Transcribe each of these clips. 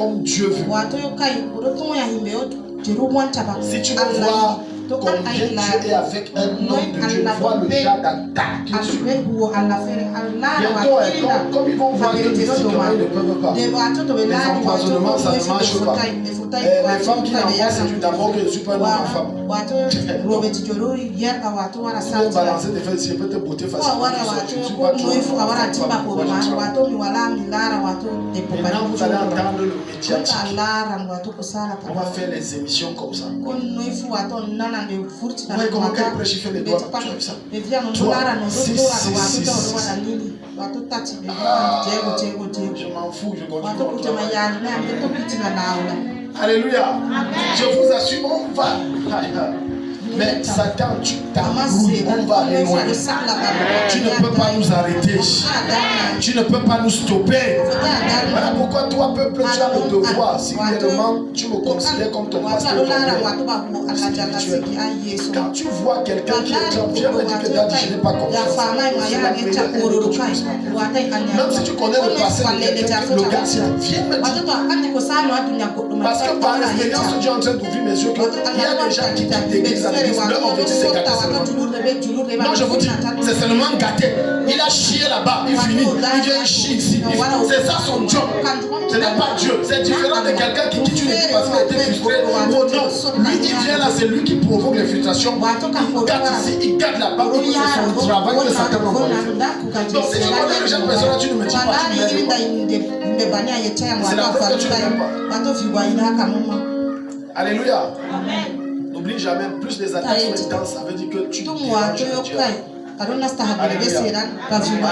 comme Dieu veut. Si tu veux voir combien Dieu est avec un homme de Dieu, vois le genre d'attaque. Bientôt, comme ils vont voir que physiquement ils ne peuvent pas. Les empoisonnements, ça ne marche pas. Les femmes qui n'envoient, c'est du d'abord que je ne suis pas un homme en femme. Si tu veux balancer tes fesses, je peux te botter facilement. Maintenant, vous allez entendre le médiatique. On va faire les émissions comme ça. Vous voyez comment qu'elle prêche, il fait les doigts. Tu as vu ça? 3, 6, 6, 6. Je m'en fous, je continue. Alléluia. Je vous assure, on va. Mais Satan, tu t'embrouilles, on va aller loin. Tu ne peux pas nous arrêter. Tu ne peux pas nous stopper. Voilà pourquoi toi, peuple, tu as le devoir. Si réellement tu me considères comme ton pasteur, spirituel. Quand tu vois quelqu'un qui est comme, viens me dire que Daddy, je n'ai pas confiance. Même si tu connais le passé de quelqu'un, le gars, viens me dire. Parce que par l'expérience, Dieu est en train d'ouvrir mes yeux. Il y a des gens qui t'église à l'église, leur objectif c'est gâter seulement. Non, je vous dis, c'est seulement gâter. Il a chié là-bas, il finit, il vient chier ici. C'est ça son job. Ce n'est pas Dieu. C'est différent de quelqu'un qui quitte une église parce qu'il a été frustré. Oh non, lui il vient là, c'est lui qui provoque les frustrations. Il gâte ici, il gâte là-bas. C'est son travail que Satan envoie. Donc si tu connais le genre de personne, tu ne me dis pas, tu ne m'aides pas. C'est la preuve que tu ne m'aimes pas. Alléluia. Amen. N'oublie jamais, plus les attaques sont intenses, ça veut dire que tu déranges Dieu.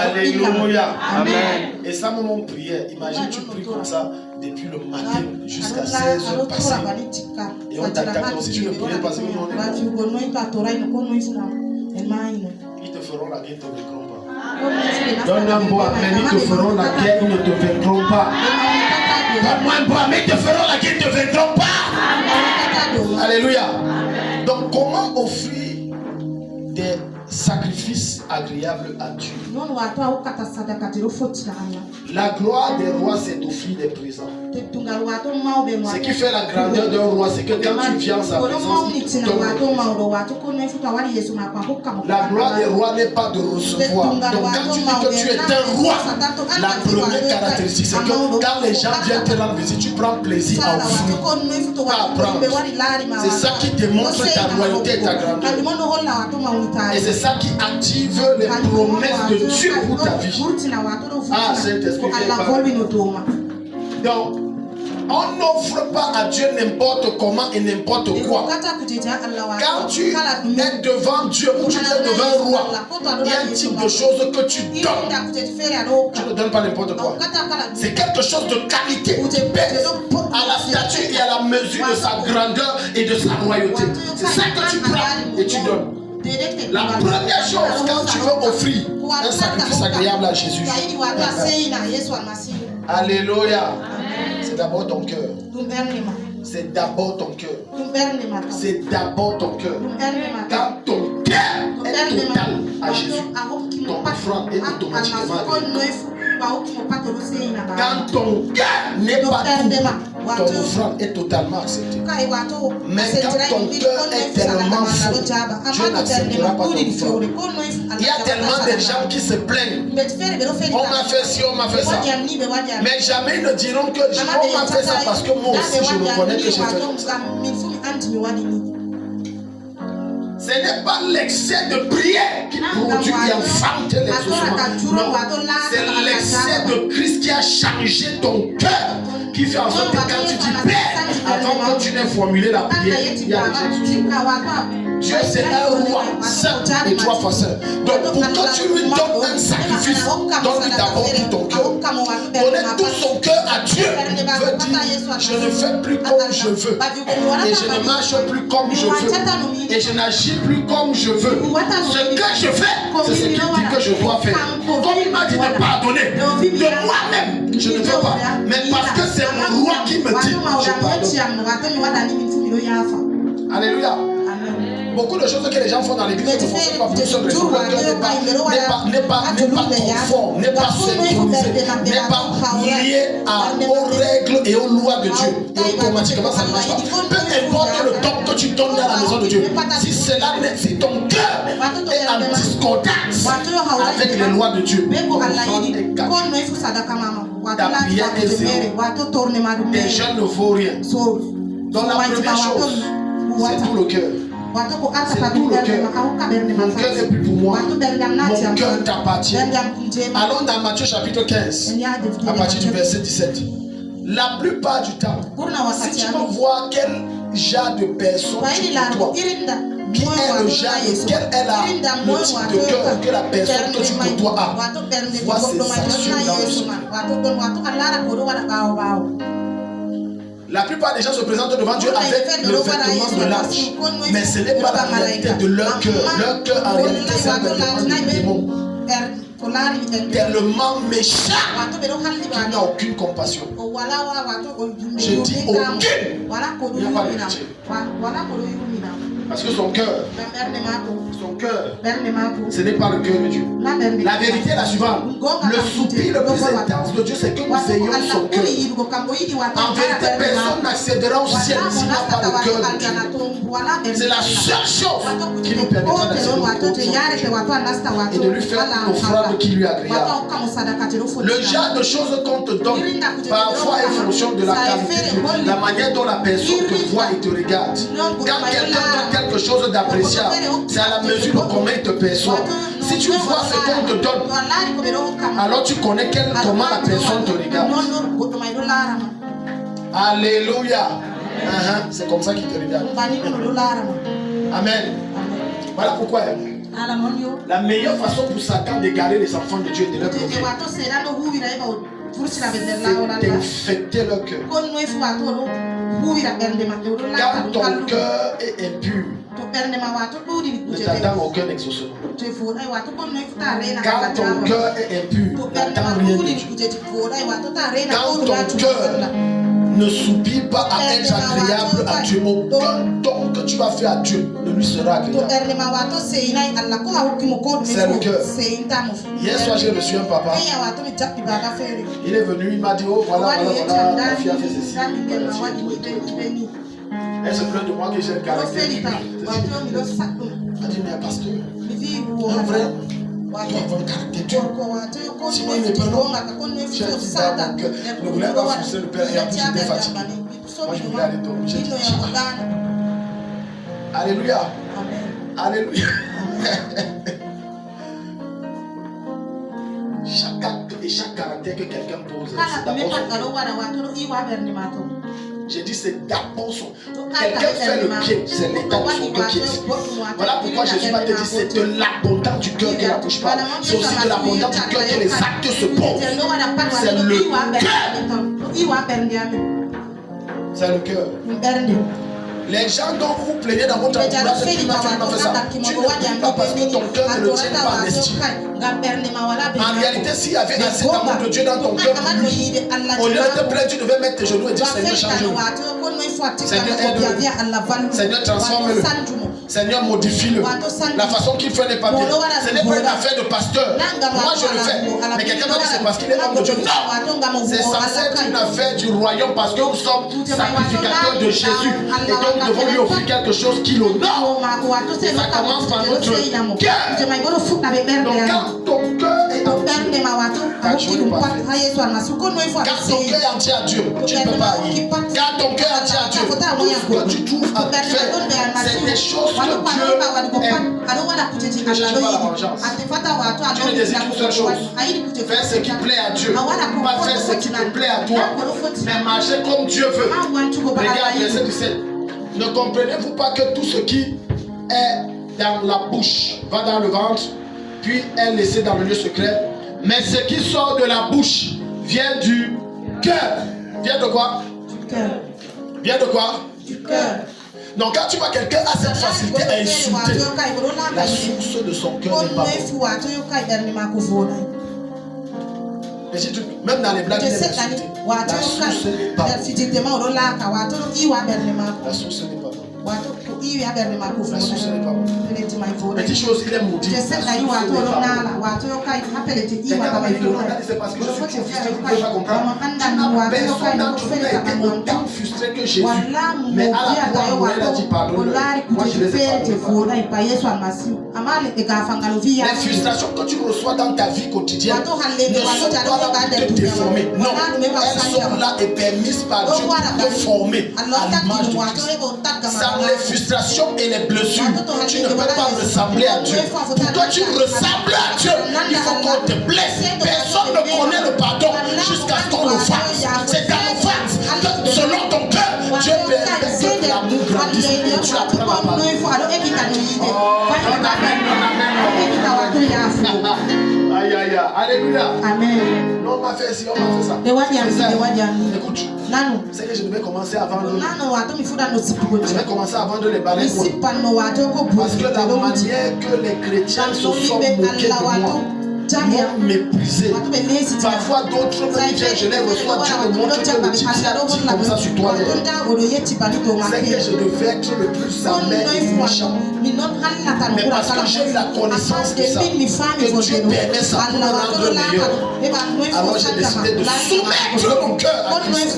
Alléluia. Amen. Et ça, mon prière, imagine tu pries comme ça depuis le matin jusqu'à 16h passées. Et on t'attaque, donc si tu ne priais pas, c'est on est bon. Ils te feront la guerre, ils ne te vaincront pas. Donne un bois, mais ils te feront la guerre, ils ne te vaincront pas. Donne-moi un bois, mais ils te feront la guerre, ils ne te vaincront pas. Alléluia. Donc comment offrir des sacrifices agréables à Dieu? La gloire des rois, c'est d'offrir des présents. Ce qui fait la grandeur d'un roi, c'est que quand tu viens en sa présence, il te donne. La gloire des rois n'est pas de recevoir. Donc quand tu dis que tu es un roi, la première caractéristique, c'est que quand les gens viennent te rendre visite, tu prends plaisir à offrir, pas à prendre. C'est ça qui démontre ta royauté et ta grandeur. Et c'est ça qui active les promesses de Dieu pour ta vie. Ah, Saint-Esprit, donc, on n'offre pas à Dieu n'importe comment et n'importe quoi. Quand tu es devant Dieu ou tu es devant un roi, il y a un type de choses que tu donnes. Tu ne donnes pas n'importe quoi. C'est quelque chose de qualité qui pèse à la stature et à la mesure de sa grandeur et de sa royauté. C'est ça que tu prends et tu donnes. La première chose quand tu veux offrir un sacrifice agréable à Jésus. Alléluia. C'est d'abord ton cœur. C'est d'abord ton cœur. C'est d'abord ton cœur. Quand ton cœur est total à Jésus, ton offrande est automatiquement agréable. Quand ton cœur n'est pas tout, ton offrande est totalement acceptée. Mais quand ton cœur est tellement fou, Dieu n'acceptera pas ton offrande. Il y a tellement de gens qui se plaignent. On m'a fait ci, on m'a fait ça. Mais jamais ils ne diront que on m'a fait ça parce que moi aussi je reconnais que j'ai fait ça. Ce n'est pas l'excès de prière qui produit et enfante les ossements. Non, c'est l'excès de Christ qui a changé ton cœur, qui fait en sorte que quand tu dis Père, avant que tu n'aies formulé la prière, il y a déjà Dieu. Dieu c'est un roi saint et 3 fois saint. Donc pour que tu lui donnes un sacrifice, donne-lui d'abord tout ton cœur. Donner tout son cœur à Dieu veut dire je ne fais plus comme je veux. Et je ne marche plus comme je veux. Et je n'agis plus comme je veux. Ce que je fais, c'est ce qu'il dit que je dois faire. Comme il m'a dit de pardonner, de moi-même, je ne veux pas. Mais parce que c'est mon roi qui me dit, je pardonne. Alléluia. Beaucoup de choses que les gens font dans l'église ne fonctionnent pas pour une seule raison. Leur cœur n'est pas conforme, n'est pas synchronisé, n'est pas lié aux règles et aux lois de Dieu. Et automatiquement, ça ne marche pas. Peu importe le don que tu donnes dans la maison de Dieu, si ton cœur est en discordance avec les lois de Dieu, ta prière est zéro. Tes jeûnes ne vaut rien. Donc la première chose, c'est tout le cœur. C'est tout le cœur. Mon cœur n'est plus pour moi. Mon cœur t'appartient. Allons dans Matthieu chapitre 15, à partir du verset 17. La plupart du temps, si tu veux voir quel genre de personne tu côtoies, qui est le genre, quel est le type de cœur que la personne que tu côtoies a, vois ses actions dans le son. La plupart des gens se présentent devant Dieu avec le vêtement de l'âge, mais ce n'est pas la réalité de leur cœur. Leur cœur en réalité c'est un vêtement de démon. Tellement méchant qu'il n'y a aucune compassion. Je dis aucune. Il n'y a pas de pitié. Parce que son cœur, ce n'est pas le cœur de Dieu. La vérité est la suivante. Le soupir le plus intense de Dieu, c'est que nous ayons son cœur. En vérité, personne n'accédera au ciel s'il n'a pas le cœur de Dieu. C'est la seule chose qui nous permettra d'accéder au ciel et de lui faire l'offrande qui lui est agréable. Le genre de choses qu'on te donne, parfois en fonction de la qualité, la manière dont la personne te voit et te regarde. Quand quelqu'un donne quelque chose d'appréciable, c'est à la mesure de comment il te perçoit. Si tu vois ce qu'on te donne, alors tu connais comment la personne te regarde. Alléluia. C'est comme ça qu'il te regarde. Amen. Voilà pourquoi la meilleure façon pour Satan d'égarer les enfants de Dieu et de leur bloquer, c'est d'infecter leur cœur. Quand ton cœur est impur, ne t'attends aucun exaucement. Quand ton cœur est impur, n'attends rien de Dieu. Quand ton cœur ne soupire pas à être agréable à Dieu, aucun don que tu vas faire à Dieu ne lui sera agréable. C'est le cœur. Hier soir, j'ai reçu un papa. Il est venu, il m'a dit, oh voilà, ma fille a fait ceci. Elle se plaint de moi que j'ai un caractère. Elle a dit, mais pasteur, un vrai, tu as un caractère dur. Sinon, il me prenait. J'ai dit, dans mon cœur, ne voulais pas forcer le père et en plus j'étais fatigué. Moi, je voulais aller dormir. J'ai dit, Alléluia. Alléluia. Chaque acte et chaque caractère que quelqu'un pose, c'est d'abord son. J'ai dit c'est d'abord son. Quelqu'un fait le pied, c'est l'état de son cœur qui est. Voilà pourquoi Jésus va te dire c'est de l'abondance du cœur que la bouche parle. C'est aussi de l'abondance du cœur que les actes se posent. C'est le cœur. C'est le cœur. Les gens dont vous plaignez dans votre entourage, tu ne plaies pas parce que ton cœur ne le tient pas en estime. En réalité, s'il y avait assez d'amour de Dieu dans ton cœur, au lieu de te plaindre, tu devais mettre tes genoux et dire Seigneur, change-le. Seigneur, aide-le. Seigneur, transforme-le. Seigneur, modifie-le. La façon qu'il fait n'est pas bien. Ce n'est pas une affaire de pasteur. Moi, je le fais. Mais quelqu'un va dire c'est parce qu'il est homme de Dieu. Non! C'est censé être une affaire du royaume parce que nous sommes sacrificateurs de Jésus. Et donc, nous devons lui offrir quelque chose qui l'honore. Ça commence par notre cœur. Donc, quand ton cœur est entier, quand ton cœur est entier à Dieu, tu ne peux pas haïr. Quand ton cœur est entier à Dieu, tout ce que tu trouves à faire, c'est des choses que Dieu aime. Ne cherche pas la vengeance. Tu ne désires qu'une seule chose. Faire ce qui plaît à Dieu. Pas faire ce qui te plaît à toi. Mais marcher comme Dieu veut. Regarde verset 17. Ne comprenez-vous pas que tout ce qui est dans la bouche va dans le ventre, puis est laissé dans le lieu secret? Mais ce qui sort de la bouche vient du cœur. Vient de quoi? Du cœur. Vient de quoi? Du cœur. Donc quand tu vois quelqu'un a cette facilité à insulter, la source de son cœur n'est pas bonne. Même dans les blagues, il est insulté. La source n'est pas bonne. La source n'est pas bonne. La source n'est pas bonne. Petite chose, il est maudit. C'est parce que je suis frustré, vous ne pouvez pas comprendre. Personne d'entre nous a été autant frustré que Jésus. Mais à la croix, il a dit pardonne-le. Moi, je les ai pardonnés. Les frustrations que tu reçois dans ta vie quotidienne ne sont pas là pour te déformer. Non, elles sont là et permises par Dieu pour te former à l'image de Christ. Sans les frustrations et les blessures, tu ne peux pas ressembler à Dieu. Pour toi, tu ressembles à Dieu. Il faut qu'on te blesse. Personne ne connaît le pardon jusqu'à ce qu'on l'offense. C'est dans l'offense que selon ton cœur, Dieu permet que l'amour grandisse et tu apprends la parole. Aïe, aïe, aïe. Alléluia. Amen. Non, on m'a fait ci, on m'a fait ça. Écoute, c'est que je devais commencer à vendre. Je vais commencer à vendre les balais. Parce que la manière que les chrétiens se sont moqués de moi, m'ont méprisé. Parfois d'autres me disent, je les reçois, Dieu me montre que le type dit comme ça sur toi. C'est que je devais être le plus amer et méchant. Mais parce que j'ai eu la connaissance de ça, que Dieu permet ça pour me rendre meilleur, alors j'ai décidé de soumettre mon cœur à Christ.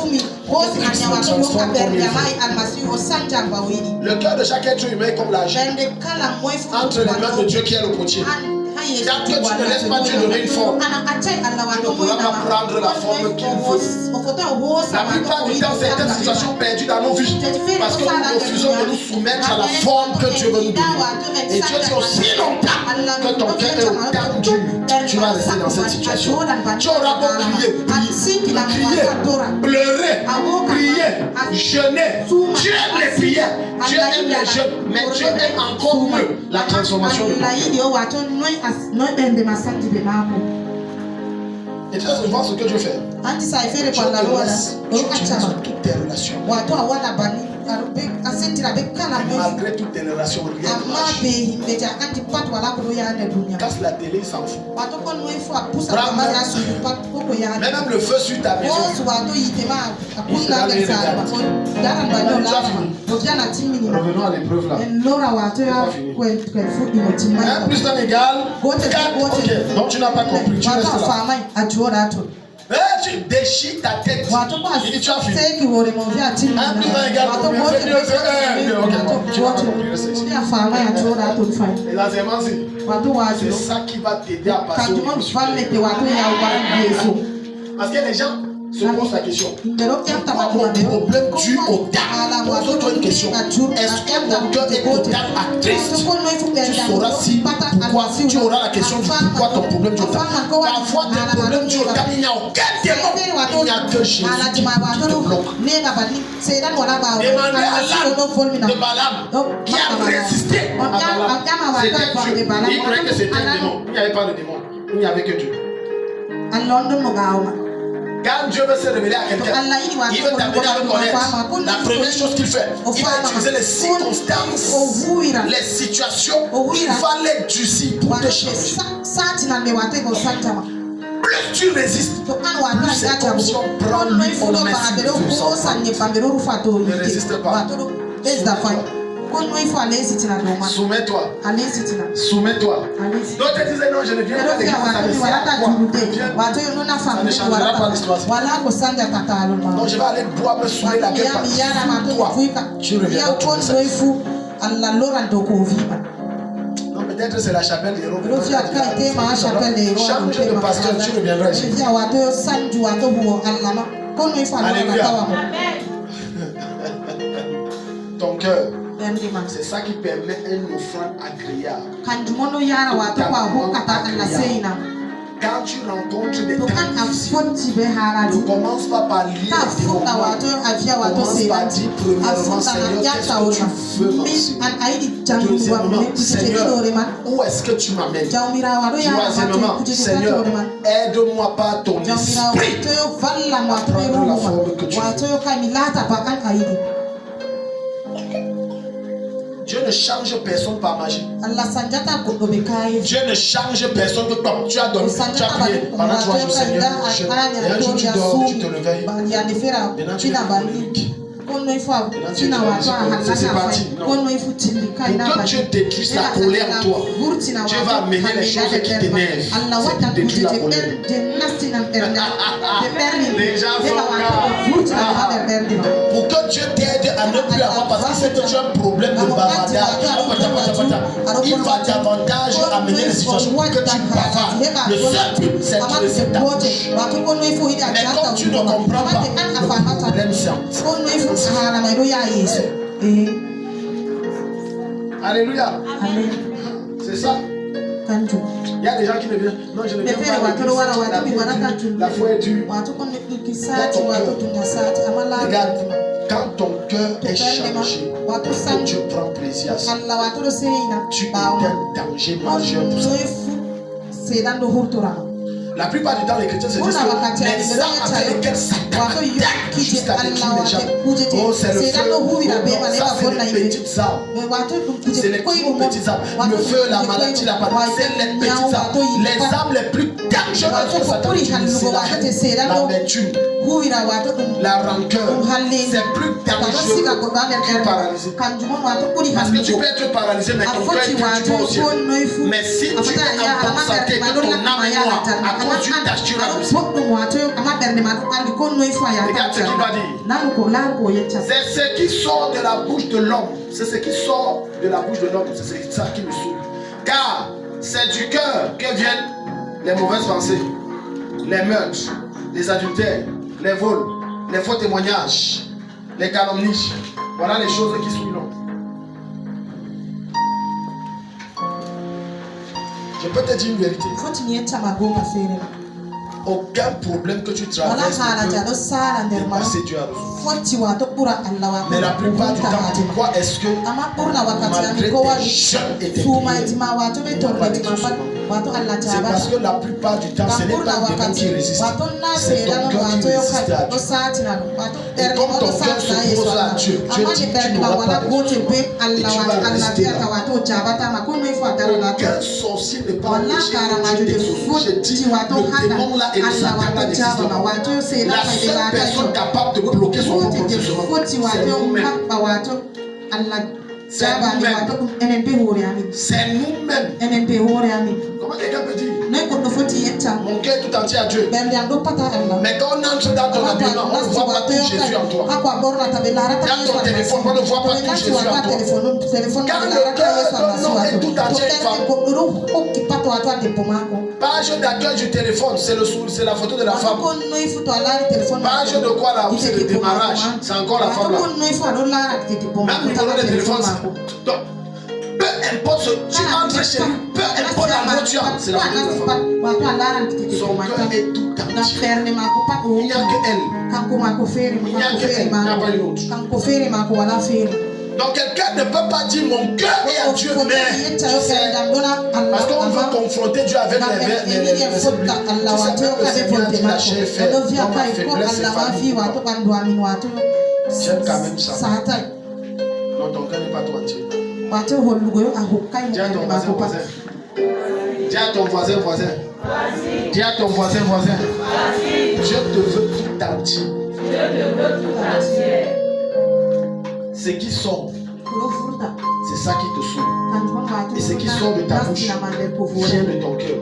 Le cœur de chaque être humain est comme l'argent entre les mains de Dieu qui est le potier. Tant que tu ne laisses pas Dieu donner une forme, tu ne pourras pas prendre la forme qu'il veut. La plupart du temps, certaines situations perdues dans nos vies parce que nous refusons de nous soumettre à la forme que Dieu veut nous donner. Et Dieu dit aussi longtemps que ton cœur est autant dur, tu vas rester dans cette situation. Tu auras beau crier, pleurer, prier, jeûner. Dieu aime les prières, Dieu aime les jeûnes, mais Dieu aime encore mieux la transformation de ton cœur. Et tu vas voir ce que Dieu fait. Tu utilises toutes tes relations. Malgré toutes tes relations, rien ne marche. Casse la télé, il s'en fout. Mais même le feu sur ta maison. Revenons à l'épreuve là. 1 plus 1 égale 4. Ok, donc tu n'as pas compris. Tu restes là. Tu déchires ta tête. Il dit tu as fini. 1 plus 1 égale combien? Fais 2, fais 1. Ok, tu n'as pas compris. Reste ici. Et là, c'est ça qui va t'aider à passer au dessus. Parce que les gens se posent la question. Pourquoi mon problème dure autant? Pose-toi une question. Est-ce que mon cœur est autant actrice? Tu sauras si pourquoi. Tu auras la question du pourquoi ton problème dure autant. Parfois tes problèmes durent autant. Il n'y a aucun démon. Il n'y a que Jésus qui te bloque. Demandez à l'âme de Balaam qui a résisté à Balaam. C'était Dieu. Il croyait que c'était un démon. Il n'y avait pas de démon. Il n'y avait que Dieu. Quand Dieu veut se révéler à quelqu'un, il veut t'amener à le connaître. La première chose qu'il fait, il va utiliser les circonstances, les situations, il va les durcir pour te changer. Plus tu résistes, plus c'est comme si on prend lui, on le met sur le ne résiste pas. Soumets-toi. Soumets-toi. D'autres disaient non, je ne viens pas d'église. Ça ne changera pas l'histoire. Donc je vais aller boire, me saouler la gueule par toi. Tu reviendras trouver ça. Non, peut-être c'est la chapelle des héros. Change de pasteur, tu reviendras ici. Alléluia. Ton cœur. C'est ça qui permet une offrande agréable. Quand tu rencontres des temps difficiles, ne commence pas par lire tes moments. Commence par dire premièrement, Seigneur, qu'est-ce que tu veux m'enseigner? Deuxièmement, Seigneur, où est-ce que tu m'amènes? Troisièmement, Seigneur, aide-moi par ton esprit à prendre la forme que tu veux. Dieu ne change personne par magie. Dieu ne change personne que toi. Tu as dormi, tu as prié pendant 3 jours, Seigneur. Et un jour tu dors, tu te réveilles. Maintenant tu es alcoolique. C'est parti. Pour que Dieu détruise la colère en toi, Dieu va amener les choses qui t'énervent. C'est pour détruire la colère. Les gens sont calmes. Pour que Dieu t'aide à ne plus avoir, parce qu'il sait que tu as un problème de bavardage, il va davantage amener les situations pour que tu bavardes. Le seul but, c'est de laisser ta bouche. Mais comme tu ne comprends pas, le problème c'est Alléluia. C'est ça. Il y a des gens qui ne viennent. Non, je ne viens pas. La foi est dure. Regarde, quand ton cœur est changé, Dieu prend plaisir à ça. Tu es un danger majeur pour ça. La plupart du temps, les chrétiens se disent que les armes avec lesquelles Satan attaque jusqu'à détruire les gens. Oh, c'est le feu. Ça, c'est les petites armes. C'est les petites armes. Le feu, la maladie, la pandémie, c'est les petites armes. Les armes les plus dangereuses que Satan utilise, c'est la l'amertume, la rancœur. C'est plus dangereux que paralysé. Parce que tu peux être paralysé, mais ton cœur tu vas au ciel. Mais si tu es en bonne santé, que ton âme est noire, à cause d'une tâche, regarde ce qu'il va dire. C'est ce qui sort de la bouche de l'homme. C'est ce qui sort de la bouche de l'homme. C'est ça qui me saoule. Car c'est du cœur que viennent les mauvaises pensées, les meurtres, les adultères, les vols, les faux témoignages, les calomnies. Voilà les choses qui saoulent l'homme. Je peux te dire une vérité. Aucun problème que tu traverses ne peut passer Dieu à résoudre. Mais la plupart du temps, pourquoi est-ce que malgré tes jeûnes et tes prières, c'est parce que la plupart du temps, ce n'est pas le démon qui résiste, c'est ton cœur qui résiste à Dieu. Et comme ton cœur s'oppose à Dieu, Dieu dit tu n'auras pas de résultat et tu vas rester là. Aucun sorcier ne peut empêcher que Dieu t'exauce. Je dis, le démon là et le Satan n'existent pas. La seule personne capable de bloquer son propre fonctionnement, c'est nous-mêmes. C'est nous-mêmes. Comment quelqu'un peut dire mon cœur tout entier à Dieu? Mais quand on entre dans ton habillement, on ne voit pas tout Jésus en toi. Dans ton téléphone, on ne voit pas tout Jésus en toi. Quand le cœur est tout entier une femme. Page d'accueil du téléphone, c'est la photo de la femme. Page de quoi là? C'est le démarrage. C'est encore la femme là. Même numéro de téléphone. Donc, peu importe ce que tu entres chez lui, peu importe la voiture, c'est la photo de la femme. Son cœur est tout entier. Il n'y a que elle. Il n'y a que elle. Il n'y a pas une autre. Donc quelqu'un ne peut pas dire mon cœur est à Dieu, mais tu sais, parce qu'on veut confronter Dieu avec les versets bibliques. Tu sais que c'est bien la chair fait, dans ma faiblesse c'est famille. J'aime quand même ça. Non, ton cœur n'est pas tout entier. Dis à ton voisin, voisin. Dis à ton voisin, voisin. Dis à ton voisin, voisin. Dieu te veut tout entier. Ce qui sort, c'est ça qui te saoule. Et ce qui sort de ta bouche vient de ton cœur.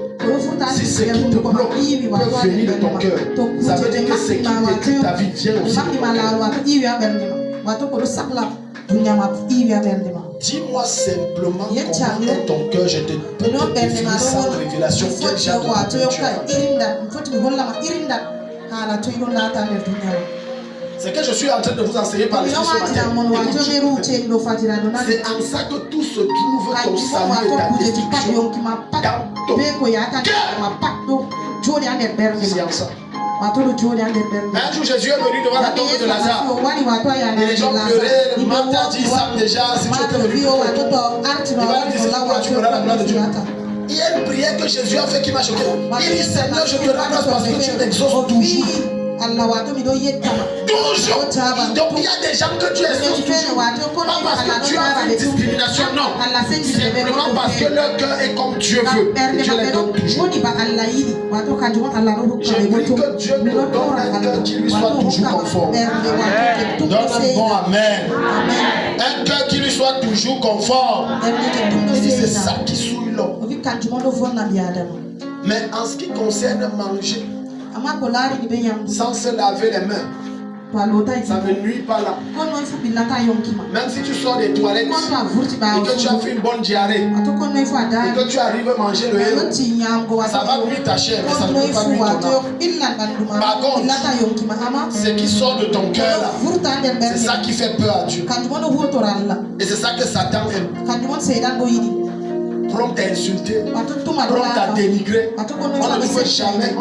Si ce qui te bloque peut venir de ton cœur, ça veut dire que ce qui détruit ta vie vient aussi de ton cœur. Dis-moi simplement comment est ton cœur, je te peux te définir sans révélation quel genre de cœur tu as. Ce que je suis en train de vous enseigner par l'esprit ce matin, c'est en ça que tout se trouve ton salut et ta destruction. C'est en ça. Un jour Jésus est venu devant la tombe de Lazare. Et les gens pleuraient, le matin dit ça déjà, si tu étais venu. Il va lui dire pourquoi tu verras la gloire de Dieu. Il y a une prière que Jésus a fait qui m'a choqué. Il dit Seigneur, je te rends parce que tu m'exauces toujours. Toujours. Donc il y a des gens que tu exauces toujours. Pas parce que tu as une discrimination, non. Simplement parce que leur cœur est comme Dieu veut. Et Dieu les donne toujours. Je prie que Dieu te donne un cœur qui lui soit toujours conforme. Donne un bon amen. Un cœur qui lui soit toujours conforme. C'est ça qui souille l'homme. Mais en ce qui concerne manger, sans se laver les mains, ça ne nuit pas là. Même si tu sors des toilettes et que tu as fait une bonne diarrhée et que tu arrives à manger le héros, ça va nuire ta chair, mais ça ne peut pas nuire ton âme. Par contre, ce qui sort de ton cœur là, c'est ça qui fait peur à Dieu. Et c'est ça que Satan aime. Prompt à insulter, prompt à dénigrer. On ne trouve jamais de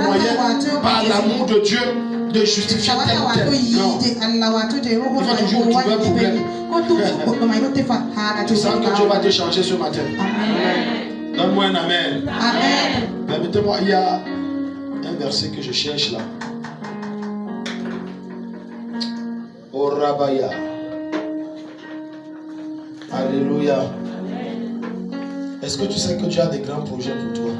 moyens par l'amour de Dieu de justifier tel ou tel. Non. Il faut toujours trouver un problème. Tu sens que Dieu va te changer ce matin. Donne-moi un amen. Permettez-moi, il y a un verset que je cherche là. Au Rabaya. Alléluia. Est-ce que tu sais que Dieu a des grands projets pour toi?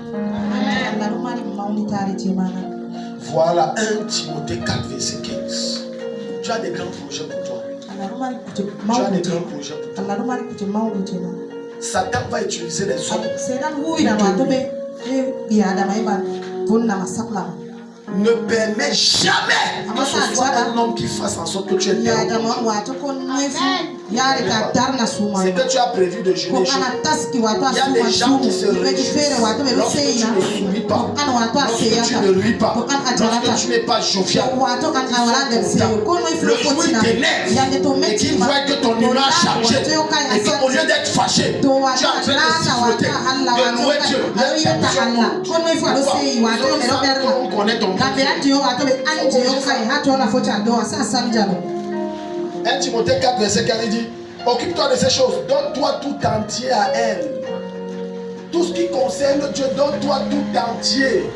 Voilà 1 Timothée 4, verset 15. Dieu a des grands projets pour toi. Dieu a des grands projets pour toi. Satan va utiliser les hommes. Ne permets jamais que ce soit un homme qui fasse en sorte que tu aies perdu. C'est que tu as prévu de jeûner. Il y a des gens qui se réjouissent lorsque tu ne souris pas, lorsque tu ne ris pas, lorsque tu n'es pas jovial. Le jour il t'énerve et qu'il voit que ton humeur a changé et qu'au lieu d'être fâché, tu es en train de siffloter, de louer Dieu. On connaît ton 1 Timothée 4, verset 4, il dit: occupe-toi de ces choses, donne-toi tout entier à elle. Tout ce qui concerne Dieu, donne-toi tout entier.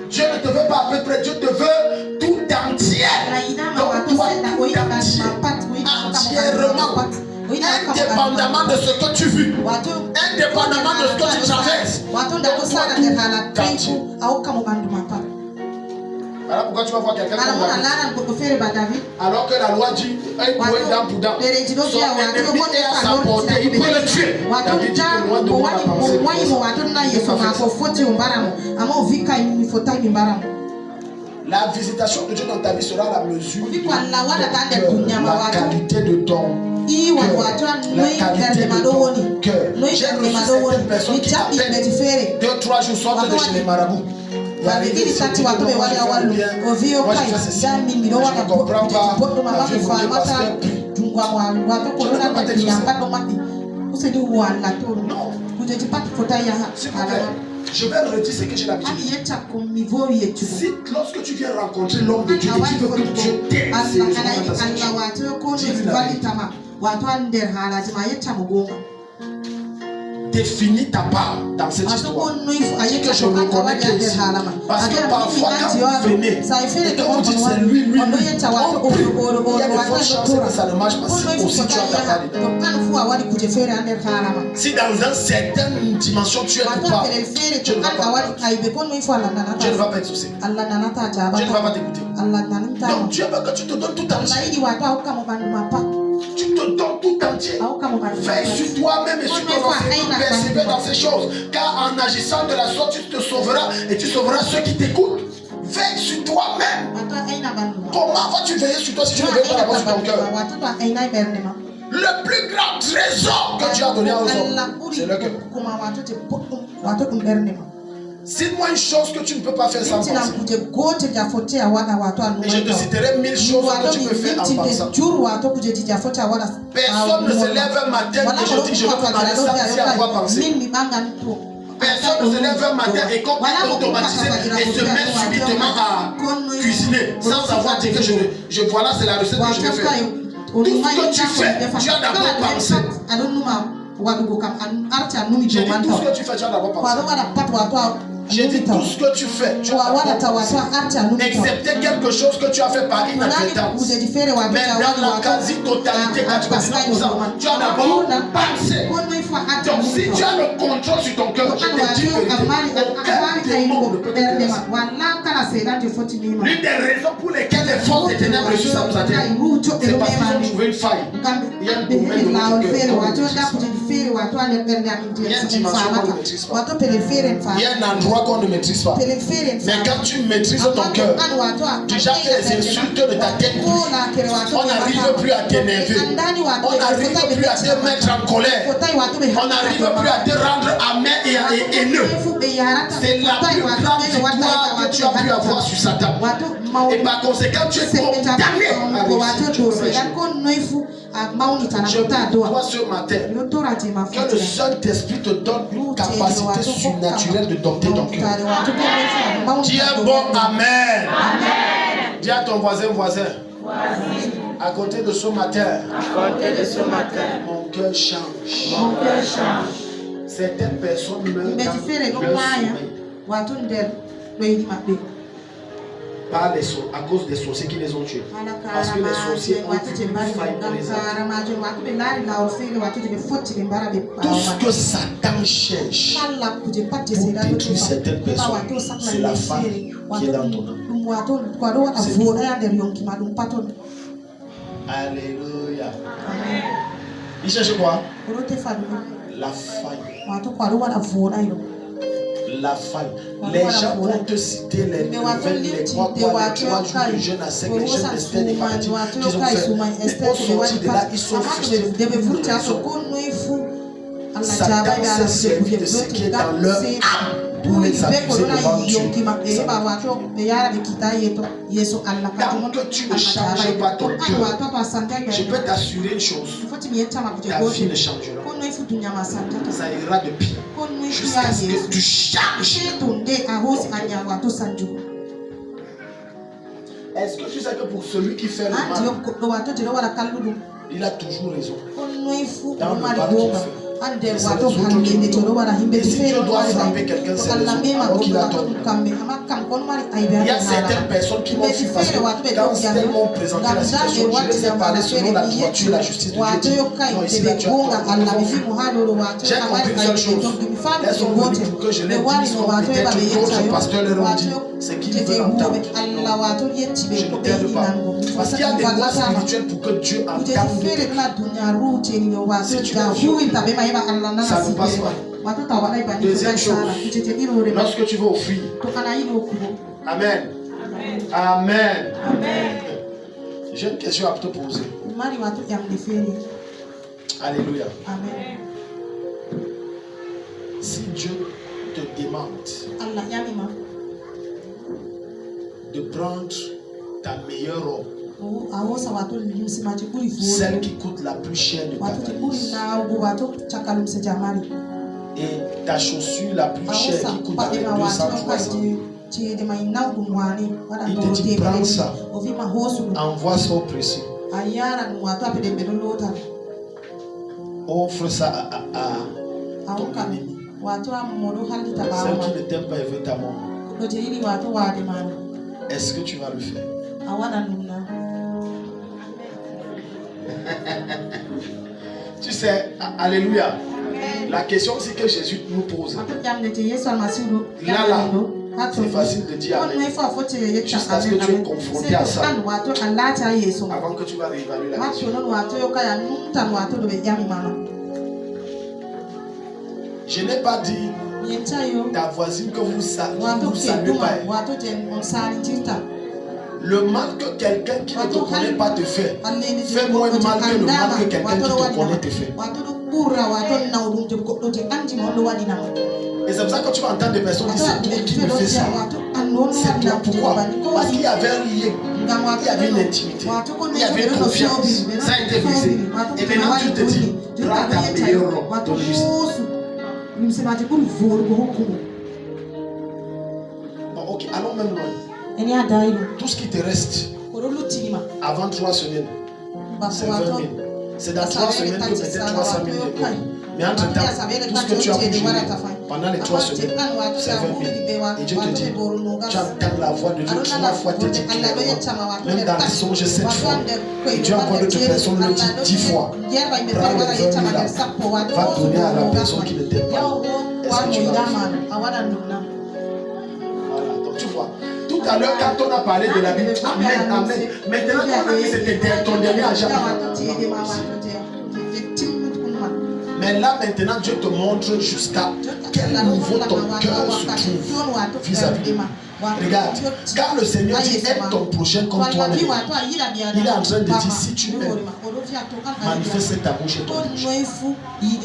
Dieu ne te veut pas à peu près, Dieu te veut tout entier. Donne-toi tout entier, entièrement. Indépendamment de ce que tu vis, indépendamment de ce que tu traverses, donne-toi tout entier. Voilà pourquoi tu vas voir quelqu'un comme David. Alors que la loi dit un coin dent pour dent. Son ennemi est à sa portée, il peut le tuer. David dit que loin de moi la pensée. La visitation de Dieu dans ta vie sera la mesure de la qualité de ton la qualité de ton cœur. J'ai reçu certaines personnes qui appellent 2-3 jours sortent de chez les marabouts. Moi je fais ceci, moi je ne comprends pas la vie de pasteur. Je ne peux pas t'exaucer. Non. S'il vous plaît, je vais redire ce que j'ai l'habitude. Si lorsque tu viens rencontrer l'homme de Dieu et tu veux que Dieu t'aide, dis-lui la vérité. Définis ta part dans cette histoire. Dis que je reconnais que ici. Parce que parfois quand vous venez et que vous dites c'est lui, on prie. Il y a de fortes chances que ça ne marche pas si aussi tu as ta part dedans. Si dans une certaine dimension tu es coupable, Dieu ne va pas. Dieu ne va pas être souci. Dieu ne va pas t'écouter. Donc Dieu veut que tu te donnes tout entier. Tu te donnes tout entier. Veille sur toi-même et sur ton enseignement. Persévère dans ces choses. Car en agissant de la sorte, tu te sauveras et tu sauveras ceux qui t'écoutent. Veille sur toi-même. Comment vas-tu veiller sur toi si tu ne veilles pas d'abord sur ton cœur? Le plus grand trésor que Dieu a donné aux hommes, c'est le cœur. Cite-moi une chose que tu ne peux pas faire sans penser. Et je te citerai 1000 choses que tu peux faire en pensant. Personne ne se lève un matin et je dis je vais demander ça ici à quoi penser. Personne ne se lève un matin et comme automatisé et se met subitement à cuisiner sans savoir dire que je voilà c'est la recette que je vais faire. Tout ce que tu fais, tu as d'abord pensé. J'ai dit tout ce que tu fais, tu as d'abord pensé. J'ai dit tout ce que tu fais, tu as excepté quelque chose que tu as fait par inadvertance. Mais dans la quasi-totalité, 99%, tu as d'abord pensé. Donc si tu as le contrôle sur ton cœur, je te dis que aucun démon ne peut te déranger. L'une des raisons pour lesquelles les forces des ténèbres réussissent à nous atteindre, c'est parce qu'ils ont trouvé une faille. Il y a un domaine de notre cœur. Il y a une dimension qu'on ne maîtrise pas. Il y a un endroit qu'on ne maîtrise pas. Mais quand tu maîtrises ton cœur, tu jappes les insultes de ta tête. On n'arrive plus à t'énerver. On n'arrive plus à te mettre en colère. On n'arrive plus à te rendre amer et haineux. C'est la plus grande victoire que tu as pu avoir sur Satan. Et par conséquent, tu es condamné à réussir. Je vois ce matin que le Saint-Esprit te donne une capacité surnaturelle de dompter ton cœur. Dis un bon Amen. Dis à ton voisin, à côté de ce matin, mon cœur change. Certaines personnes meurent dans leur sommeil. À cause des sorciers qui les ont tués. Parce que les sorciers ont été failles pour les âmes. Tout ce que Satan cherche pour détruire certaines personnes, c'est la faille qui est dans ton âme. Alléluia. Il cherche quoi? La faille. La faille. Les gens vont te citer les nouvelles, les 3 jours de jeûne à sec, les jeûnes d'Esther, des parties qu'ils ont fait. Mais au sortir de là, ils sont frustrés. Satan s'est servi de ce qui est dans leur âme pour les accuser devant Dieu. Tant que tu ne changes pas ton cœur, je peux t'assurer une chose, ta vie ne changera. Ça ira de pire jusqu'à ce que tu changes. Est-ce que tu sais que pour celui qui fait le mal, il a toujours raison dans le mal qu'il fait? Et si Dieu doit frapper quelqu'un, c'est raison alors qu'il a tort. Il y a certaines personnes qui m'ont fait parce que quand elles m'ont présenté la situation, je les ai parlé selon la droiture et la justice de Dieu. Non, ici, là, tu as tort. J'ai compris une seule chose. Elles sont venues pour que je les dise, comme peut-être d'autres pasteurs leur ont dit, c'est qu'ils veulent entendre. Je ne t'aide pas. Parce qu'il y a des lois spirituelles pour que Dieu entende. Si tu confies, ça ne passe pas. Deuxième chose, lorsque tu vas offrir, Amen. Amen. J'ai une question à te poser. Alléluia. Amen. Si Dieu te demande de prendre ta meilleure robe, celle qui coûte la plus chère de ta valise, et ta chaussure la plus chère qui coûte avec 200-300, il te dit prends ça, envoie ça au précieux, offre ça à ton ennemi, celle qui ne t'aime pas et veut ta mort. Est-ce que tu vas le faire? Tu sais, alléluia. La question c'est que Jésus nous pose. Là, c'est facile de dire amen. Jusqu'à ce que tu es confronté à ça. Avant que tu vas réévaluer la question. Je n'ai pas dit ta voisine que vous ne saluez pas. Le mal que quelqu'un qui ne te connaît pas te fait moins mal que le mal que quelqu'un qui te connaît te fait. Et c'est pour ça que tu vas entendre des personnes dire c'est toi qui me fais ça. C'est toi, pourquoi? Parce qu'il y avait un lien, il y avait une intimité, il y avait une confiance. Ça a été brisé. Et maintenant tu te dis, prends ta meilleure robe, ton juste. Bon, ok, allons même loin. Tout ce qui te reste avant 3 semaines, c'est 20 000. C'est dans 3 semaines que peut-être 300 000 euros. Mais entre-temps, tout ce que tu as pour jouer, Pendant les 3 semaines, c'est 20 000. Et Dieu te dit, tu entends la voix de Dieu 3 fois, tu dis même dans les songes 7 fois. Et Dieu envoie d'autres personnes le dit 10 fois. Prends les 20 000 là, va donner à la personne qui ne t'aime pas. Est-ce que tu vas faire? Voilà, donc tu vois. Tout à l'heure, quand on a parlé de la Bible, Amen, Amen. Maintenant, on a dit que c'était ton dernier à jamais. Mais là, maintenant, Dieu te montre jusqu'à quel niveau ton cœur se trouve vis-à-vis de moi. Regarde, quand le Seigneur dit aime ton prochain comme toi-même, il est en train de dire si tu aimes, manifeste ta bouche et ton prochain. Qui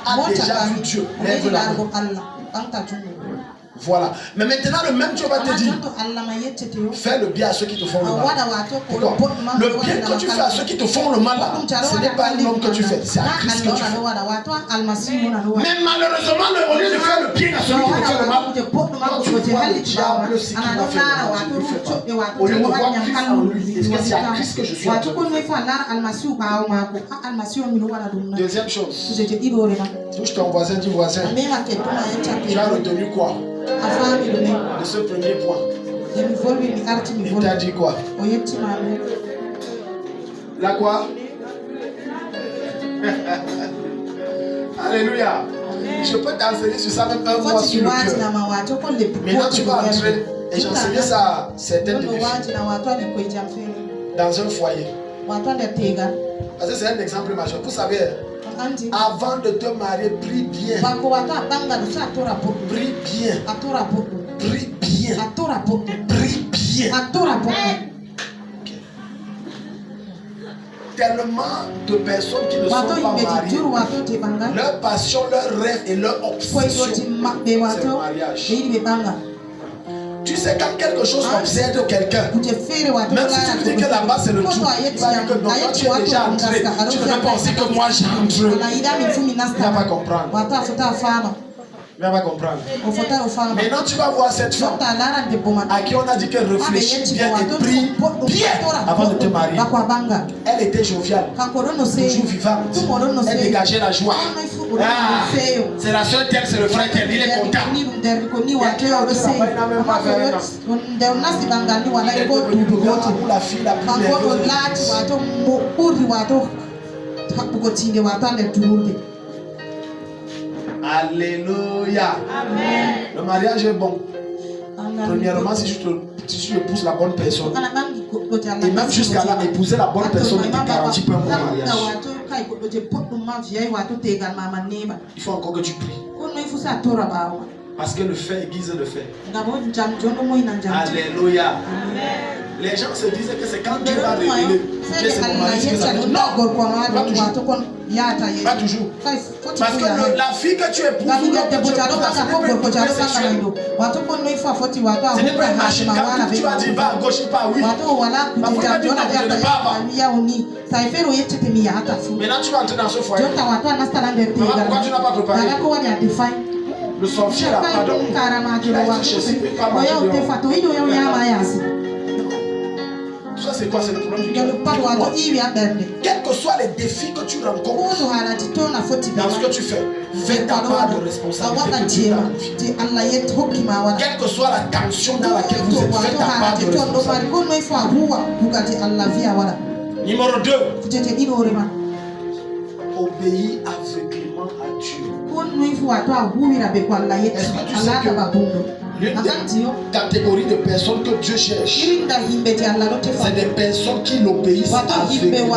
a déjà vu Dieu, lève la main. Voilà. Mais maintenant, le même Dieu va te dire fais le bien à ceux qui te font le mal. Pourquoi? Le bien que tu fais à ceux qui te font le mal, ce n'est pas l'homme que tu fais, c'est à Christ que tu fais. Mais malheureusement, au lieu de faire le bien à celui qui te fait le mal, quand tu vois le diable, ce qui m'a fait le mal, tu ne fais pas. Au lieu de voir Christ en lui, est-ce que c'est à Christ que je suis en train de faire? Deuxième chose, touche ton voisin, dis voisin, tu as retenu quoi de ce premier point? Il t'a dit quoi? La quoi? Alléluia. Je peux t'enseigner sur ça même un mois sur le cœur. Maintenant tu vas entrer et j'enseignais ça à certaines de mes filles dans un foyer. Parce que c'est un exemple majeur. Vous savez, avant de te marier, prie bien. Prie bien. Prie bien. Prie bien. Okay. Tellement de personnes qui ne sont pas mariées, leur passion, leur rêve et leur obsession, c'est le mariage. Tu sais, quand quelque chose obsède quelqu'un, même si tu dis que là-bas c'est le tout, il va dire que non, quand tu es déjà entré, tu ne veux pas aussi que moi j'entre. Il ne va pas comprendre. Il ne va pas comprendre. Maintenant tu vas voir cette femme à qui on a dit qu'elle réfléchit bien et prie bien avant de te marier. Elle était joviale, toujours vivante, elle dégageait la joie. Ah, c'est la soeur telle, c'est le frère tel, il est content. La fille la plus Alléluia. Amen. Le mariage est bon. Premièrement, si tu épouses la bonne personne, et même jusqu'à là, épouser la bonne personne ne te garantit pas un bon mariage. Il faut encore que tu pries. Parce que le fait aiguise le fait. Alléluia. Les gens se disent que c'est quand Dieu va révéler que c'est mon mari qui les a dit. Non, pas toujours. Parce que la fille que tu épouses, ce n'est pas une machine. Quand tu vas dire va à gauche, il part oui. Maintenant tu vas entrer dans ce foyer. Pourquoi tu n'as pas préparé? Le sorcier là, pardon. Il a été chez lui, pas manger dehors. Ça c'est quoi? C'est le problème du cœur. Quels que soient les défis que tu rencontres dans ce que tu fais, fais ta part de responsabilité. Quelle que soit la tension dans laquelle vous êtes, fais ta part de responsabilité. Numéro 2. Obéis aveuglément à Dieu. Est-ce que tu sais que l'une des catégories de personnes que Dieu cherche, c'est des personnes qui l'obéissent aveuglément.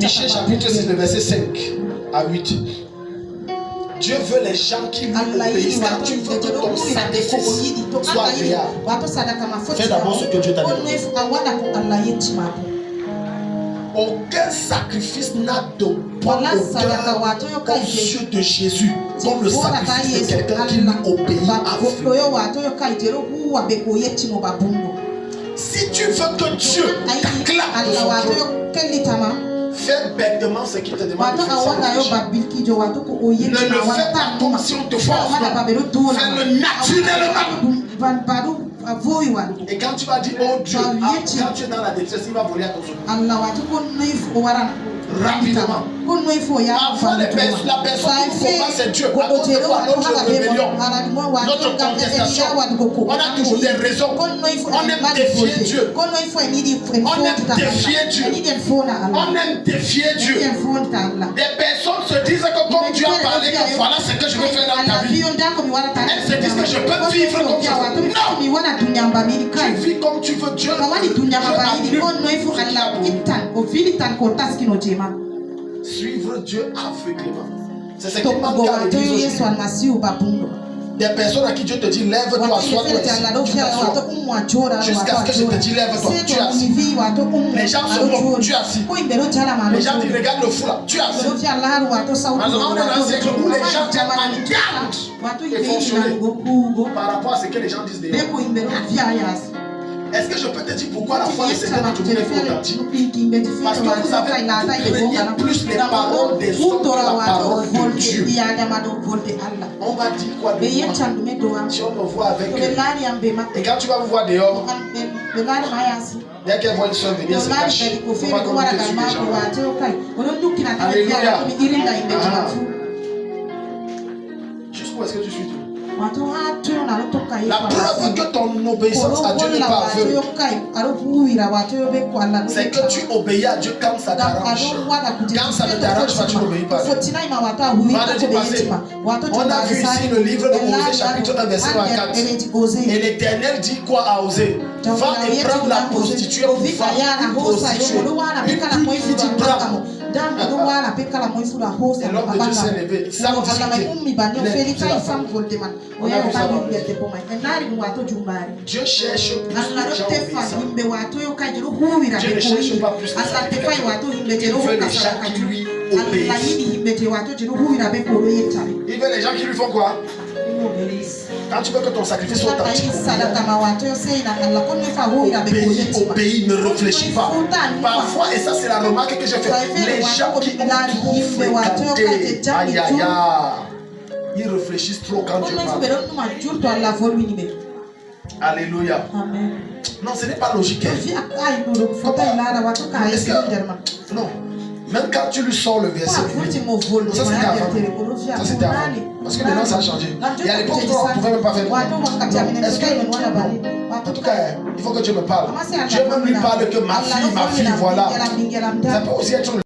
Michée chapitre 6, le verset 5 à 8. Dieu veut les gens qui lui obéissent. Quand tu veux que ton sacrifice soit agréable, fais d'abord ce que Dieu t'a demandé. Aucun sacrifice n'a de poids aux yeux de Jésus comme le sacrifice de quelqu'un qui lui obéit aveuglément. Si tu veux que Dieu t'acclame de son trône, fais bêtement ce qu'il te demande de faire. Ne le fais pas comme si on te force. Fais-le naturellement. Et quand tu vas dire oh Dieu, quand tu es dans la détresse, il va voler à ton secours. rapidement. Parfois, la personne qui combat, c'est Dieu. À cause de quoi? Notre rébellion, notre contestation. On a toujours des raisons. On aime défier Dieu. On aime défier Dieu. On aime défier Dieu. Des personnes se disent que comme Dieu a parlé, que voilà ce que je veux faire dans ta vie. Elles se disent que je peux vivre comme ça. Non! Tu vis comme tu veux. Dieu suivre Dieu aveuglément. C'est ce qui manque à l'église aujourd'hui. Des personnes à qui Dieu te dit lève-toi, sois-toi ici. Jusqu'à ce que je te dis lève-toi, tu es assis. Les gens se moquent, tu es assis. Les gens disent regarde le fou là, tu es assis. Maintenant on est dans un siècle où les gens regardent et fonctionner par rapport à ce que les gens disent de eux. Est-ce que je peux te dire pourquoi la foi de Seigneur est toujours authentique? Parce que vous avez plus les paroles des hommes que la parole de Dieu. On va dire quoi de moi? Si on me voit avec eux, et quand tu vas me voir dehors, dès qu'elle voit une soeur venir se cacher, il ne faut pas communiquer sur les gens. Alléluia. Jusqu'où est-ce que tu suis tout? La preuve que ton obéissance à Dieu n'est pas aveugle, c'est que tu obéis à Dieu quand ça t'arrange. Quand ça ne t'arrange pas, tu n'obéis pas. Vendredi passé, on a vu ici le livre de Osée, chapitre 1, verset 24. Et l'Éternel dit quoi à Osée? Va et prends la prostituée pour femme, une prostituée, une pute, il dit prends. Et l'homme de Dieu s'est levé, sans discuter. Dieu cherche plus les gens obéissants. Dieu ne cherche pas plus les sacrificateurs. Il veut les gens qui lui obéissent. Il veut les gens qui lui font quoi? Quand tu veux que ton sacrifice soit authentique, obéis, ne réfléchis pas. Parfois, et ça c'est la remarque que j'ai faite, les gens qui ont trop fréquenté, aïe aïe aïe, ils réfléchissent trop quand Dieu parle. Alléluia. Amen. Non, ce n'est pas logique. Est-ce que... Non. Même quand tu lui sors le verset, ça c'était avant. Ça c'était avant. Parce que maintenant ça a changé. Et à l'époque, on ne pouvait même pas faire. Est-ce que... En tout cas, il faut que Dieu me parle. Dieu même lui parle que ma fille, voilà. Ça peut aussi être sur le